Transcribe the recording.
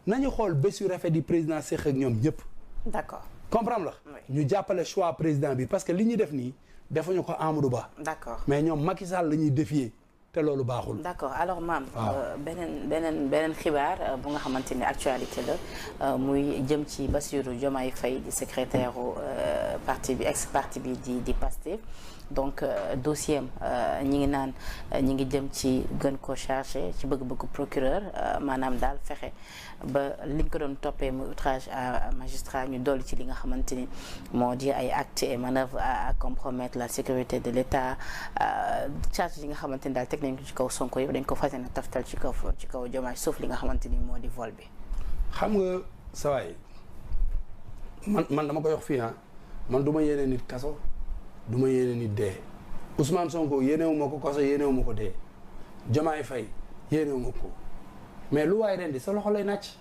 nañu xool bés yu rafet di président séq ak ñoom ñëpp. d'accord comprendre la. ñu jàppale choix président bi parce que li ñuy def nii defuñu ko Amadou Ba. d'accord mais ñoom Macky Sall la ñuy défier te loolu baaxul. d'accord alors maam. beneen xibaar bu nga xamante ni actualité la muy jëm ci Bassirou Diomaye Faye di secrétaire parti bi ex parti bi di Pastef donc dossier am ñi ngi naan ñi ngi jëm ci gën ko chargé ci bëgg-bëggu procureur maanaam daal fexe ba liñ ko doon toppee muy outrage à magistrat ñu dolli ci li nga xamante ni moo di ay actes et manœuvres à compromettre la sécurité de l'État charge yi nga xamante ni daal teg nañ ko ci kaw Sonko yëpp dañ ko fas yéene taftal ci kaw Diomaye sauf li nga xamante ni moo di vol bi. xam nga sawaay man dama koy wax fii man du ma yéene nit kaso du ma yéene nit dee Ousmane Sonko yéenewu ma ko kaso yéenewu ma ko dee Diomaye Faye yéenewu ma ko mais lu waay ren di sa loxo lay nàcc